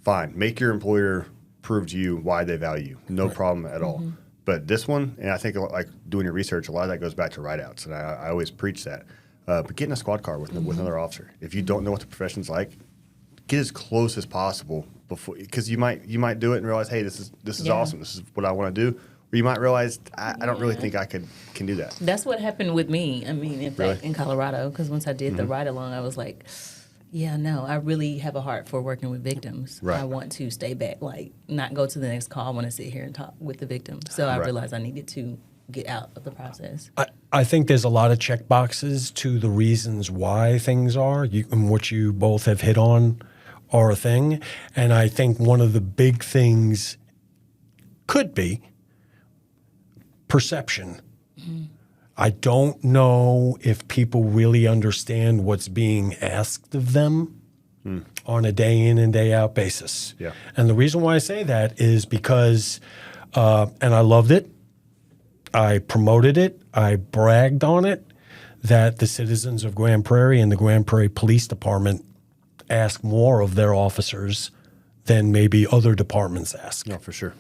fine, make your employer prove to you why they value you. No problem at all. But this one, and I think like doing your research, a lot of that goes back to write-outs, and I always preach that. But get in a squad car with another officer. If you don't know what the profession's like, get as close as possible before, because you might do it and realize, hey, this is awesome. This is what I want to do. Or you might realize I don't really think I can do that. That's what happened with me. I mean, in fact, Really? in Colorado, because once I did the ride along, I was like, yeah, no, I really have a heart for working with victims. Right. I want to stay back, like not go to the next call. I want to sit here and talk with the victim. So I Right. realized I needed to get out of the process. I think there's a lot of check boxes to the reasons why things are, and what you both have hit on are a thing. And I think one of the big things could be perception. I don't know if people really understand what's being asked of them on a day in and day out basis. Yeah. And the reason why I say that is because, and I loved it, I promoted it, I bragged on it, that the citizens of Grand Prairie and the Grand Prairie Police Department ask more of their officers than maybe other departments ask. No, for sure.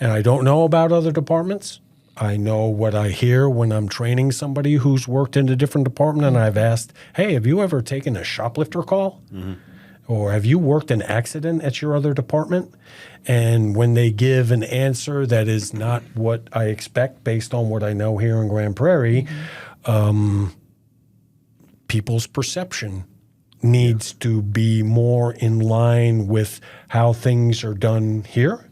And I don't know about other departments. I know what I hear when I'm training somebody who's worked in a different department, and I've asked, hey, have you ever taken a shoplifter call? Or have you worked an accident at your other department? And when they give an answer that is not what I expect based on what I know here in Grand Prairie, people's perception needs to be more in line with how things are done here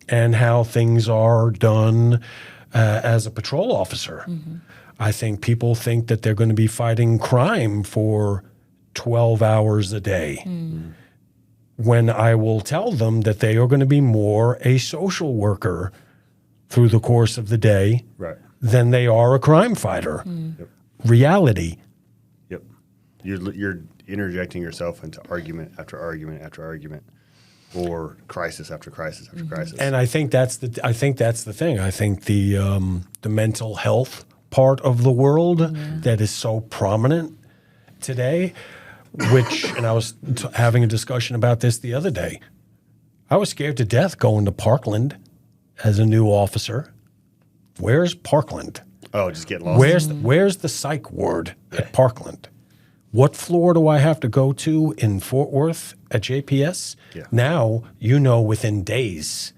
and how things are done as a patrol officer. I think people think that they're going to be fighting crime for 12 hours a day, when I will tell them that they are going to be more a social worker through the course of the day Right. than they are a crime fighter. Yep. Reality. Yep. You're interjecting yourself into argument after argument after argument, or crisis after crisis after crisis. And I think that's the thing. I think the mental health part of the world that is so prominent today, which, and I was having a discussion about this the other day. I was scared to death going to Parkland as a new officer. Where's Parkland? Oh, just get lost. Where's the psych ward at Parkland? What floor do I have to go to in Fort Worth at JPS? Yeah. Now, you know, within days,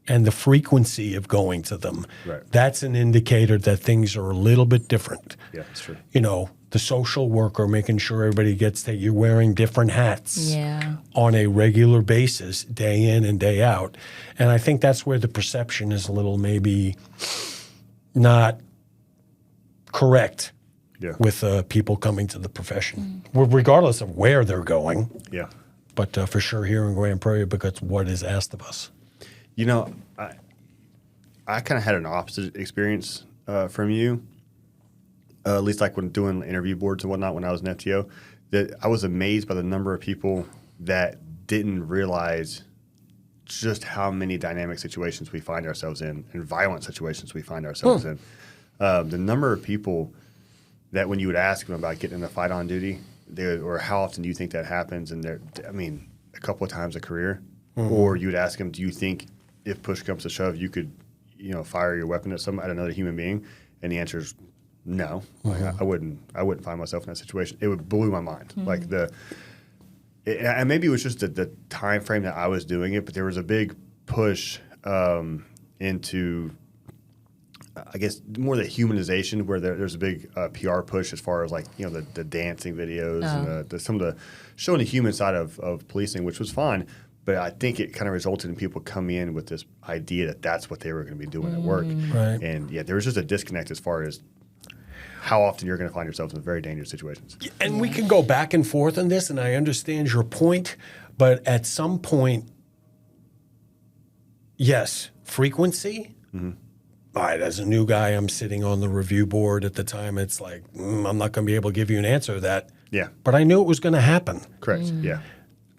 and the frequency of going to them, Right. that's an indicator that things are a little bit different. Yeah, that's true. You know, the social worker making sure everybody gets that you're wearing different hats Yeah. on a regular basis, day in and day out. And I think that's where the perception is a little maybe not correct Yeah. with people coming to the profession, regardless of where they're going. Yeah. But for sure here in Grand Prairie, because what is asked of us. You know, I kind of had an opposite experience from you, at least like when doing interview boards and whatnot when I was an FTO, that I was amazed by the number of people that didn't realize just how many dynamic situations we find ourselves in and violent situations we find ourselves in. The number of people that when you would ask them about getting in a fight on duty, or how often do you think that happens? And a couple of times a career. Or you would ask them, do you think if push comes to shove, you could, fire your weapon at another human being? And the answer is no. Like, I wouldn't find myself in that situation. It would blow my mind. Like and maybe it was just the time frame that I was doing it, but there was a big push into, I guess, more the humanization, where there's a big PR push as far as like the dancing videos and some of the showing the human side of policing, which was fine. But I think it kind of resulted in people coming in with this idea that that's what they were going to be doing at work. Right. And yeah, there was just a disconnect as far as how often you're going to find yourself in very dangerous situations. And we can go back and forth on this, and I understand your point, but at some point, yes, frequency. All right, as a new guy, I'm sitting on the review board at the time. It's like, I'm not going to be able to give you an answer to that. Yeah. But I knew it was going to happen. Correct. Yeah.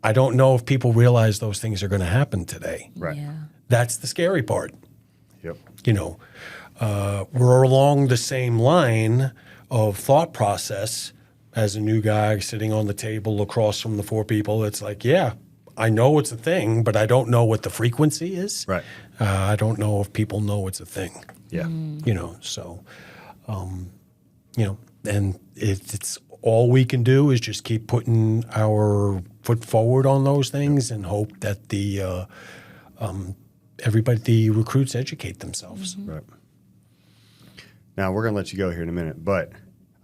I don't know if people realize those things are going to happen today. Right. Yeah. That's the scary part. Yep. We're along the same line of thought process as a new guy sitting on the table across from the four people. It's like, yeah, I know it's a thing, but I don't know what the frequency is. Right. I don't know if people know it's a thing. Yeah. And it's all we can do is just keep putting our foot forward on those things and hope that the recruits educate themselves. Right. Now we're going to let you go here in a minute, but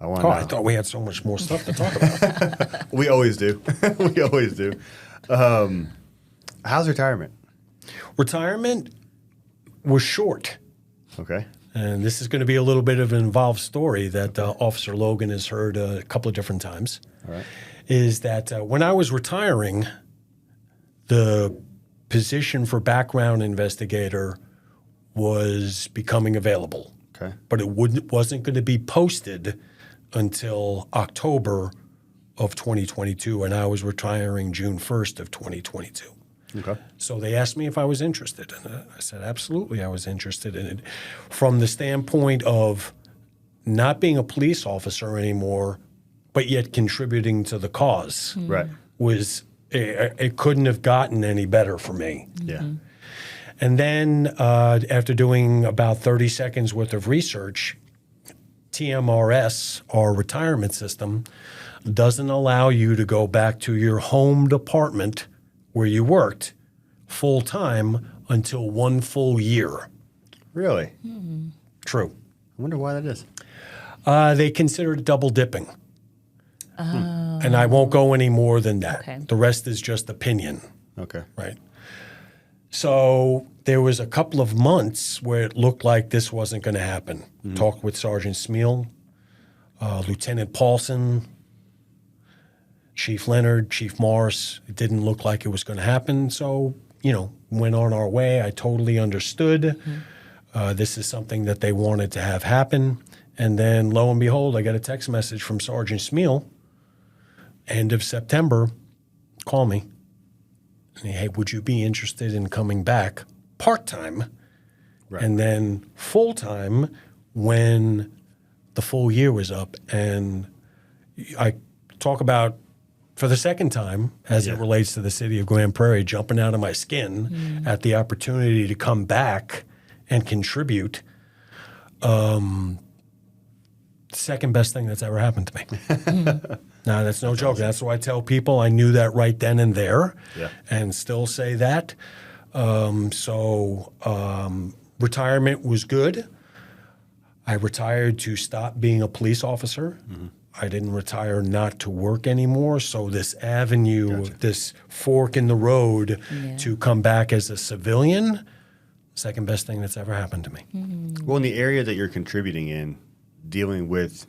I want. I thought we had so much more stuff to talk about. We always do. We always do. How's retirement? Retirement was short. Okay. And this is going to be a little bit of an involved story that Officer Logan has heard a couple of different times. All right. Is that when I was retiring, the position for background investigator was becoming available. Okay. But it wasn't going to be posted until October of 2022, and I was retiring June 1st of 2022. Okay. So they asked me if I was interested, and I said absolutely I was interested in it. From the standpoint of not being a police officer anymore, but yet contributing to the cause, Right. it couldn't have gotten any better for me. Yeah. And then after doing about 30 seconds worth of research, TMRS, our retirement system, doesn't allow you to go back to your home department where you worked full-time until 1 full year. Really? True. I wonder why that is. They consider it double dipping. And I won't go any more than that. Okay. The rest is just opinion. Okay. Right. So there was a couple of months where it looked like this wasn't going to happen. Talked with Sergeant Smeal, Lieutenant Paulson, Chief Leonard, Chief Morris. It didn't look like it was going to happen. So, went on our way. I totally understood. This is something that they wanted to have happen. And then lo and behold, I got a text message from Sergeant Smeal, end of September, call me. Hey, would you be interested in coming back part-time and then full-time when the full year was up? And I talk about, for the second time, as it relates to the city of Grand Prairie, jumping out of my skin at the opportunity to come back and contribute. Second best thing that's ever happened to me. No, that's no joke. That's why I tell people I knew that right then and there, and still say that. Retirement was good. I retired to stop being a police officer. I didn't retire not to work anymore. So this avenue, this fork in the road to come back as a civilian, second best thing that's ever happened to me. Well, in the area that you're contributing in, dealing with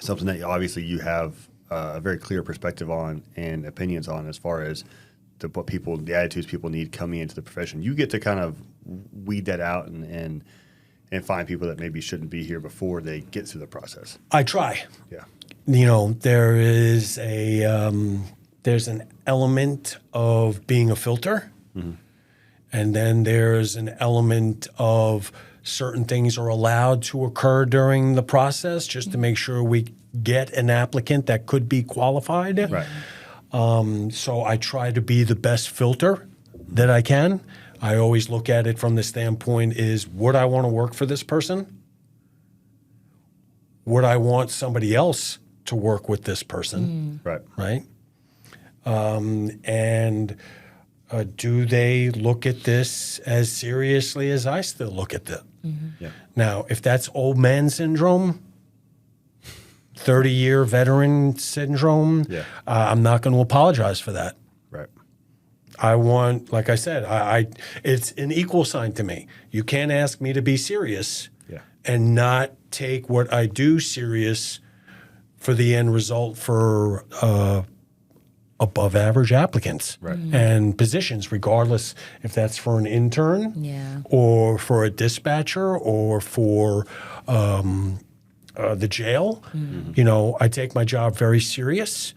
something that obviously you have a very clear perspective on and opinions on as far as the attitudes people need coming into the profession, you get to kind of weed that out and find people that maybe shouldn't be here before they get through the process. I try. Yeah. There is there's an element of being a filter, and then there's an element of certain things are allowed to occur during the process just to make sure we get an applicant that could be qualified. Right. So I try to be the best filter that I can. I always look at it from the standpoint is, would I want to work for this person? Would I want somebody else to work with this person? Right. Right? Do they look at this as seriously as I still look at it? Yeah. Now, if that's old man syndrome, 30-year veteran syndrome, I'm not going to apologize for that. Right. I want, like I said, it's an equal sign to me. You can't ask me to be serious and not take what I do serious for the end result for above average applicants and positions, regardless if that's for an intern or for a dispatcher or for the jail. I take my job very serious.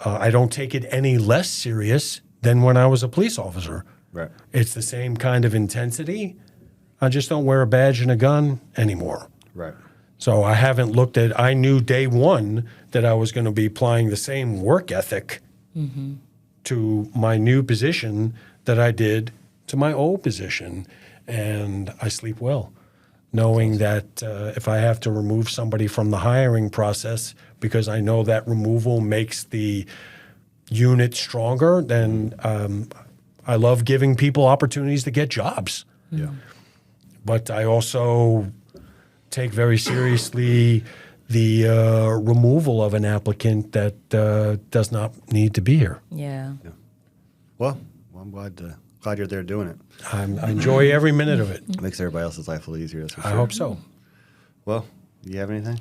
I don't take it any less serious than when I was a police officer. Right. It's the same kind of intensity. I just don't wear a badge and a gun anymore. Right. So I knew day one that I was going to be applying the same work ethic to my new position that I did to my old position. And I sleep well, knowing that if I have to remove somebody from the hiring process because I know that removal makes the unit stronger, then I love giving people opportunities to get jobs. Yeah. But I also take very seriously the removal of an applicant that does not need to be here. Yeah. Well, I'm glad you're there doing it. I enjoy every minute of it. Makes everybody else's life a little easier. That's for sure. I hope so. Well, do you have anything?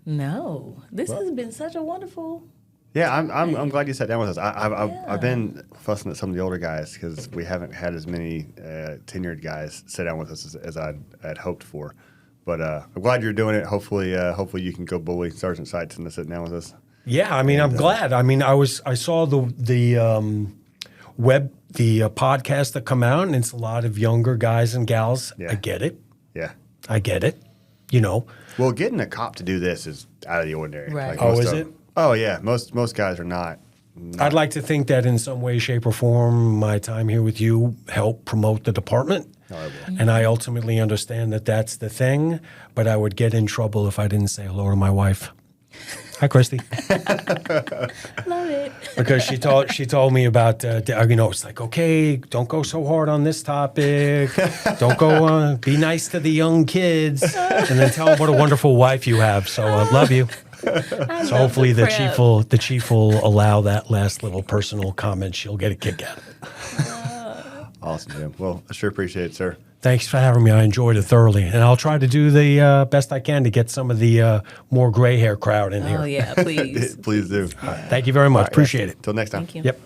No. This has been such a wonderful. Yeah, I'm glad you sat down with us. I've been fussing at some of the older guys because we haven't had as many tenured guys sit down with us as I'd hoped for. But I'm glad you're doing it. Hopefully you can go bully Sergeant Seitz into sitting down with us. Yeah, I mean, I'm glad. I mean, I saw the podcast that come out, and it's a lot of younger guys and gals. Yeah. I get it. Yeah. I get it. Well, getting a cop to do this is out of the ordinary. Right. Oh, most is of- it? Oh yeah, most guys are not. I'd like to think that in some way, shape, or form, my time here with you helped promote the department. No, I will. And I ultimately understand that that's the thing, but I would get in trouble if I didn't say hello to my wife. Hi, Christy. Love it. Because she told me about, it's like, okay, don't go so hard on this topic. Don't go, be nice to the young kids. And then tell them what a wonderful wife you have. So I love you. So hopefully the chief will allow that last little personal comment. She'll get a kick out of it. Awesome, Jim. Well, I sure appreciate it, sir. Thanks for having me. I enjoyed it thoroughly. And I'll try to do the best I can to get some of the more gray hair crowd in here. Oh, yeah, please. Please do. Thank you very much. Appreciate it. Till next time. Thank you. Yep.